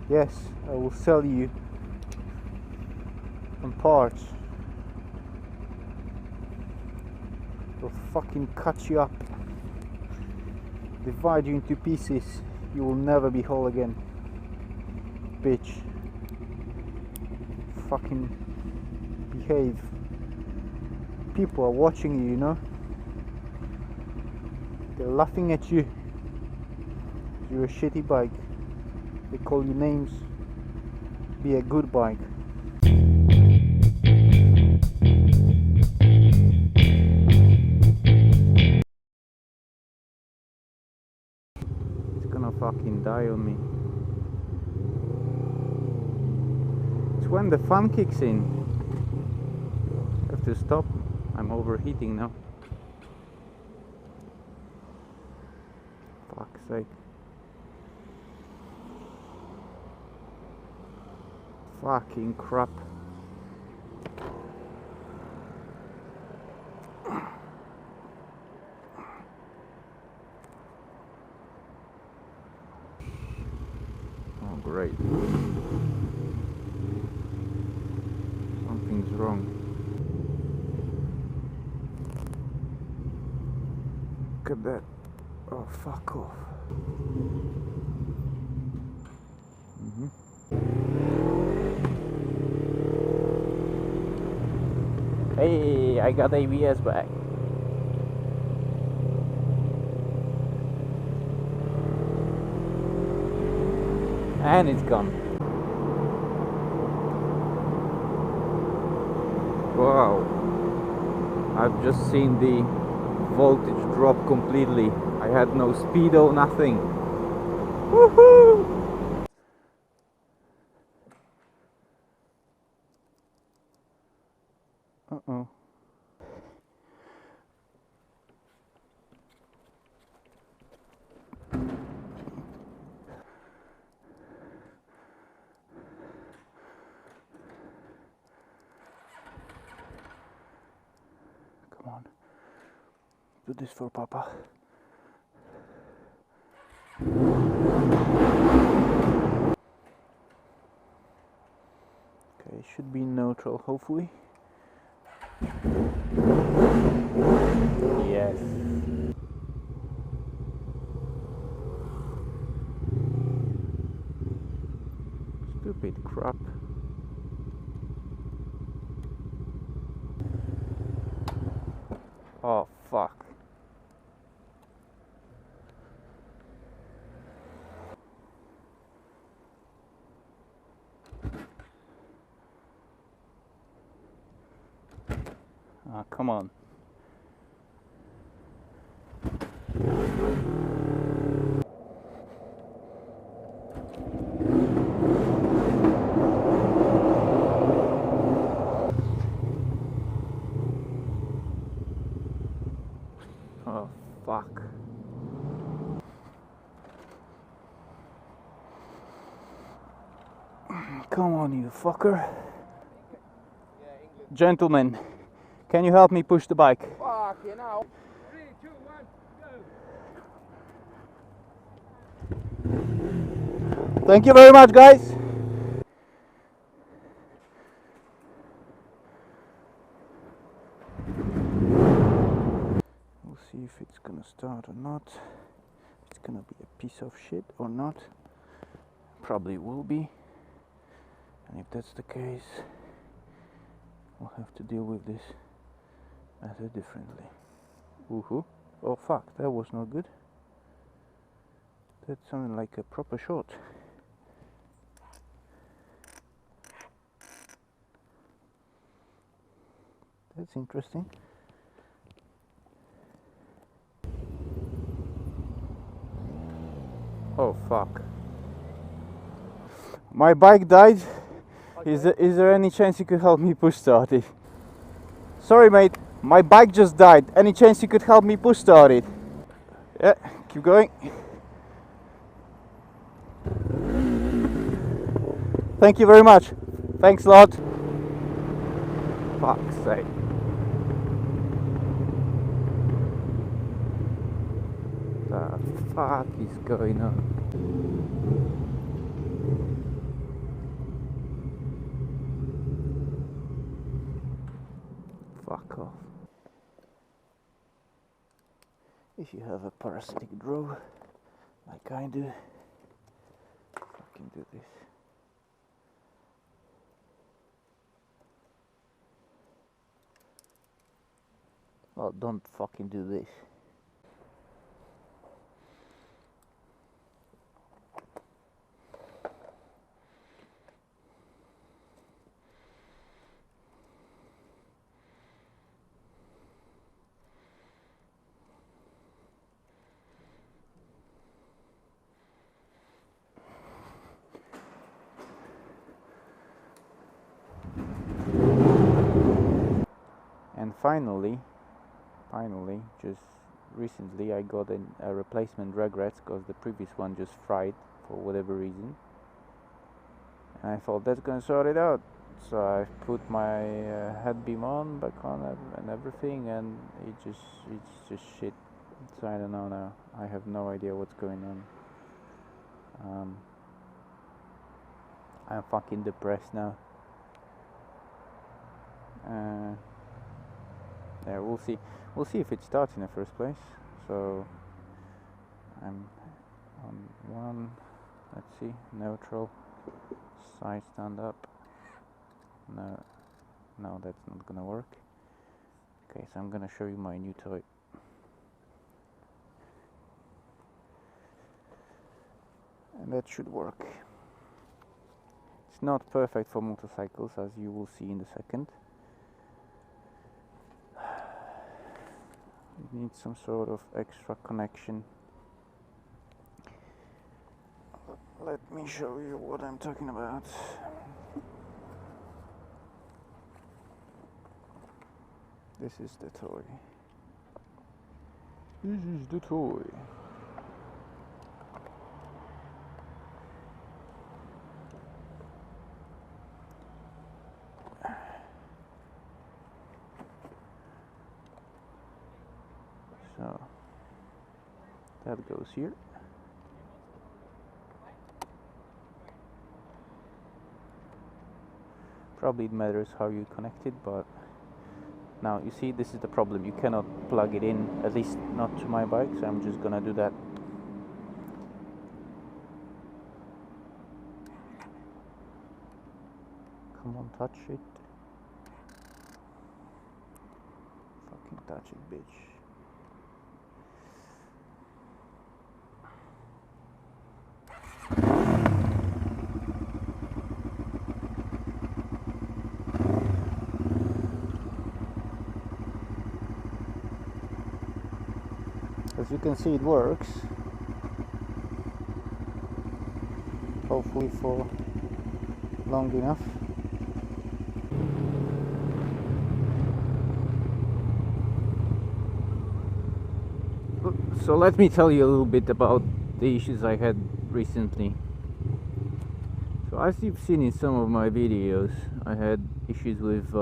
Yes, I will sell you some parts. They'll fucking cut you up, divide you into pieces. You will never be whole again, bitch. Fucking behave. People are watching you, you know. They're laughing at you. You're a shitty bike. They call you names. Be a good bike. It's gonna fucking die on me. It's when the fun kicks in. I have to stop. I'm overheating now. Fuck's sake. Fucking crap. Oh great. Something's wrong. Look at that. Oh, fuck off. Hey, I got ABS back. And it's gone. Wow. I've just seen the voltage drop completely. I had no speedo, nothing. Woohoo! Uh-oh. Come on. Do this for Papa. Okay, it should be neutral, hopefully. Yes. Stupid crap. Oh fuck. Ah, come on. Oh fuck. Come on, you fucker. Gentlemen, can you help me push the bike? Fuck, you know. 3, 2, 1, go. Thank you very much, guys. We'll see if it's gonna start or not. If it's gonna be a piece of shit or not. Probably will be. And if that's the case, we'll have to deal with this matter differently. Woohoo. Oh fuck, that was not good. That sounded like a proper shot. That's interesting. Oh fuck. My bike died. Okay. Is there any chance you could help me push start it? Sorry mate, my bike just died. Any chance you could help me push start it? Yeah, keep going. Thank you very much. Thanks a lot. Fuck's sake. The fuck is going on? if you have a parasitic draw like I do, fucking do this. Well, don't fucking do this. And finally, just recently I got a replacement Reg-rec because the previous one just fried for whatever reason. And I thought that's gonna sort it out. So I put my head beam on, back on, and everything, and it's just shit. So I don't know now. I have no idea what's going on. I'm fucking depressed now. Yeah, we'll see. We'll see if it starts in the first place. So I'm on one. Let's see, neutral, side stand up. No, that's not gonna work. Okay, so I'm gonna show you my new toy. And that should work. It's not perfect for motorcycles, as you will see in a second. It needs some sort of extra connection. Let me show you what I'm talking about. This is the toy. This is the toy. So that goes here. Probably it matters how you connect it, but now you see this is the problem. You cannot plug it in, at least not to my bike, so I'm just gonna do that. Come on, touch it. Fucking touch it, bitch. As you can see, it works. Hopefully for long enough. So let me tell you a little bit about the issues I had recently. So as you've seen in some of my videos, I had issues with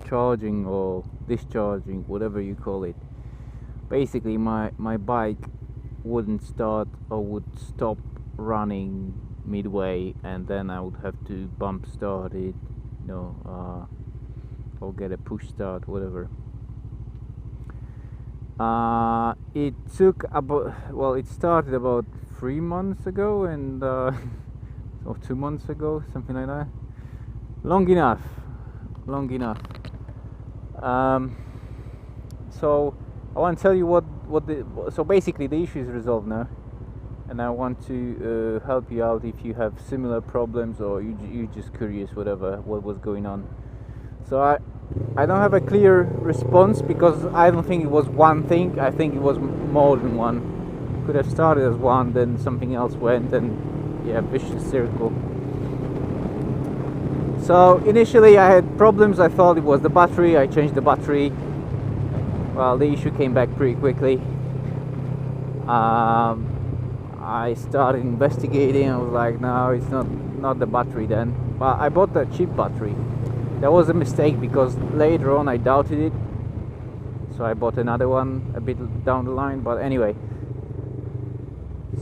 charging or discharging, whatever you call it. Basically my bike wouldn't start or would stop running midway, and then I would have to bump start it, or get a push start, whatever. It took about, it started about 3 months ago, and or 2 months ago, something like that. Long enough. So I want to tell you so basically the issue is resolved now, and I want to help you out if you have similar problems, or you just curious what was going on. So I don't have a clear response, because I don't think it was one thing. I think it was more than one. Could have started as one, then something else went, and yeah, vicious circle. So initially I had problems. I thought it was the battery. I changed the battery. Well, the issue came back pretty quickly. I started investigating. I was like, no, it's not the battery then. But I bought a cheap battery. That was a mistake, because later on I doubted it. So I bought another one a bit down the line. But anyway,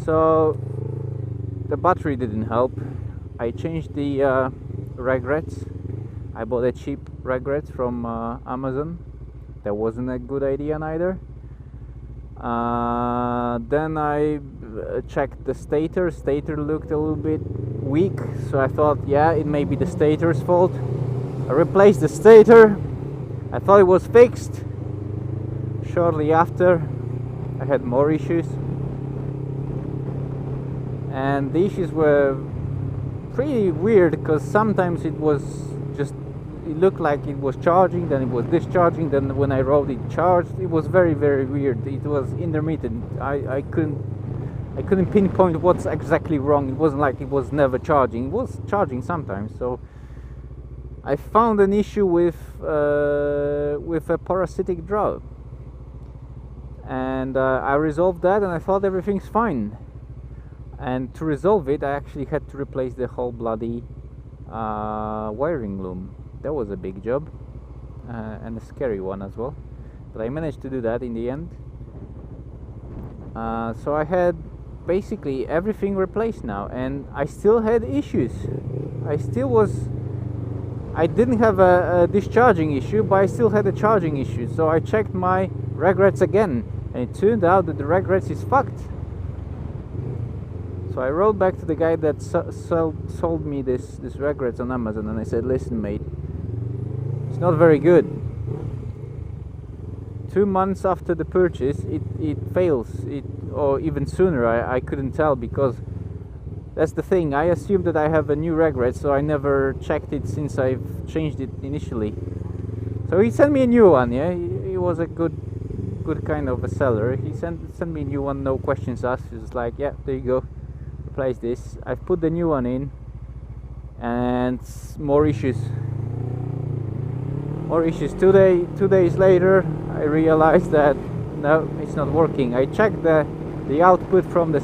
so the battery didn't help. I changed the Reg-recs. I bought a cheap Reg-rec from Amazon. That wasn't a good idea neither. Then I checked the stator. Stator looked a little bit weak, so I thought, yeah, it may be the stator's fault. I replaced the stator. I thought it was fixed. Shortly after, I had more issues, and the issues were pretty weird because sometimes it was just, it looked like it was charging, then it was discharging, then when I rode it charged. It was very weird. It was intermittent. I couldn't pinpoint what's exactly wrong. It wasn't like it was never charging. It was charging sometimes. So I found an issue with a parasitic drop, and I resolved that, and I thought everything's fine. And to resolve it, I actually had to replace the whole bloody wiring loom. That was a big job, and a scary one as well, but I managed to do that in the end. So I had basically everything replaced now, and I still had issues. I didn't have a discharging issue, but I still had a charging issue. So I checked my Reg-recs again, and it turned out that the Reg-recs is fucked. So I wrote back to the guy that sold me this Reg-recs on Amazon, and I said, listen mate, it's not very good. 2 months after the purchase, it fails, or even sooner. I couldn't tell, because that's the thing. I assumed that I have a new Reg-rec, so I never checked it since I've changed it initially. So he sent me a new one. Yeah, he was a good kind of a seller. He sent me a new one, no questions asked. He was like, yeah, there you go, replace this. I've put the new one in, and more issues. 2 days later, I realized that no, it's not working. I checked the output from the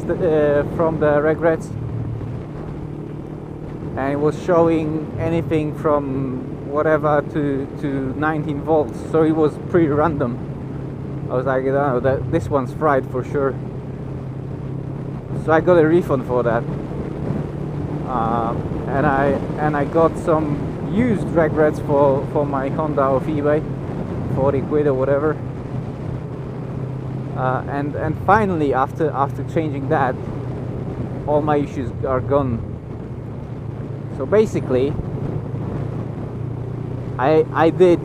Reg-recs, and it was showing anything from whatever to 19 volts. So it was pretty random. I was like, oh, this one's fried for sure. So I got a refund for that, and I got some used Reg-recs for my Honda off eBay, 40 quid or whatever. And finally, after changing that, all my issues are gone. So basically, I did,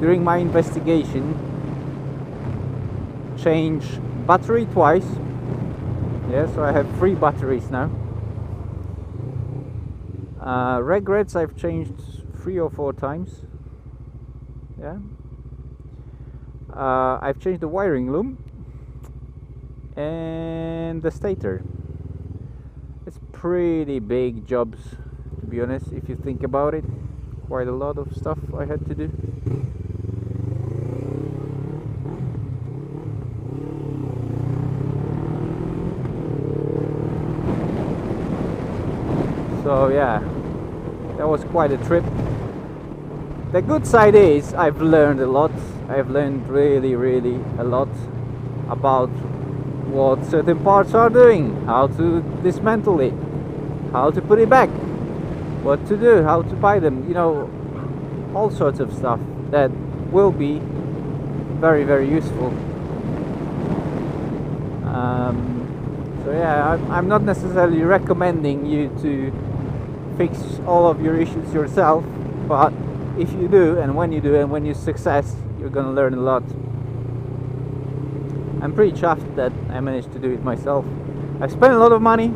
during my investigation, change battery twice. Yeah, so I have 3 batteries now. Reg-recs I've changed 3 or 4 times. Yeah. I've changed the wiring loom and the stator. It's pretty big jobs, to be honest, if you think about it. Quite a lot of stuff I had to do. So yeah, that was quite a trip. The good side is I've learned a lot. I've learned really a lot about what certain parts are doing, how to dismantle it, how to put it back, what to do, how to buy them, you know, all sorts of stuff that will be very useful. So yeah, I'm not necessarily recommending you to fix all of your issues yourself, but if you do, and when you do, and when you success, you're gonna learn a lot. I'm pretty chuffed that I managed to do it myself. I spent a lot of money,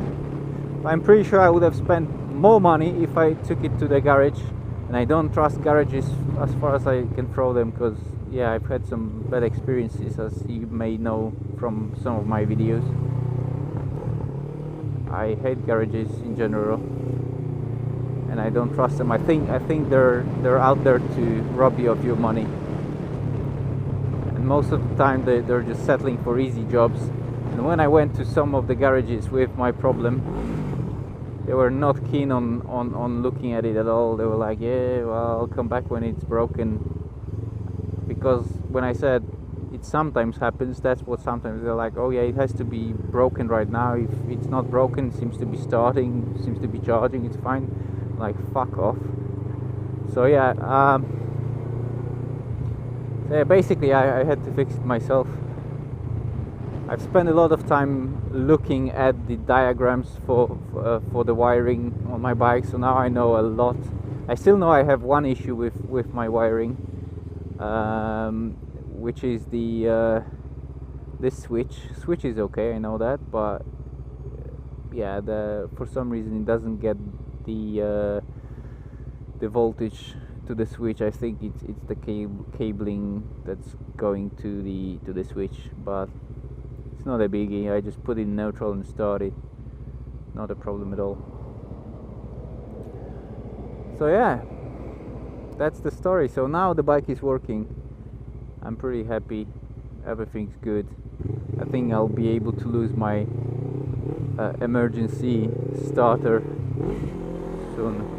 but I'm pretty sure I would have spent more money if I took it to the garage, and I don't trust garages as far as I can throw them, because yeah, I've had some bad experiences, as you may know from some of my videos. I hate garages in general, and I don't trust them. I think they're out there to rob you of your money, and most of the time they're just settling for easy jobs. And when I went to some of the garages with my problem, they were not keen on looking at it at all. They were like, yeah, well, I'll come back when it's broken. Because when I said it sometimes happens, that's what sometimes they're like, oh yeah, it has to be broken right now. If it's not broken, it seems to be starting, seems to be charging, it's fine. Like, fuck off. So yeah, basically I had to fix it myself. I've spent a lot of time looking at the diagrams for the wiring on my bike, so now I know a lot. I still know I have one issue with my wiring, which is the this switch. Switch is okay, I know that, but yeah, for some reason it doesn't get the voltage to the switch. I think it's the cabling that's going to the switch, but it's not a biggie. I just put it in neutral and start it. Not a problem at all. So yeah, that's the story. So now the bike is working. I'm pretty happy. Everything's good. I think I'll be able to lose my emergency starter soon.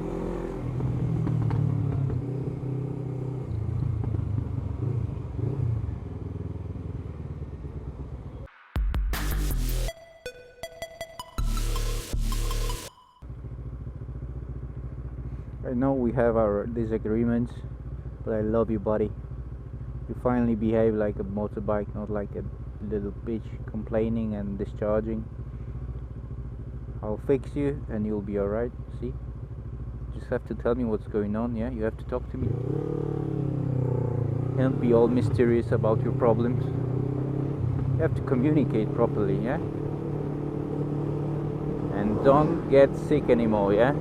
I know we have our disagreements, but I love you, buddy. You finally behave like a motorbike, not like a little bitch complaining and discharging. I'll fix you and you'll be alright, see? Just have to tell me what's going on, yeah? You have to talk to me. Can't be all mysterious about your problems. You have to communicate properly, yeah? And don't get sick anymore, yeah?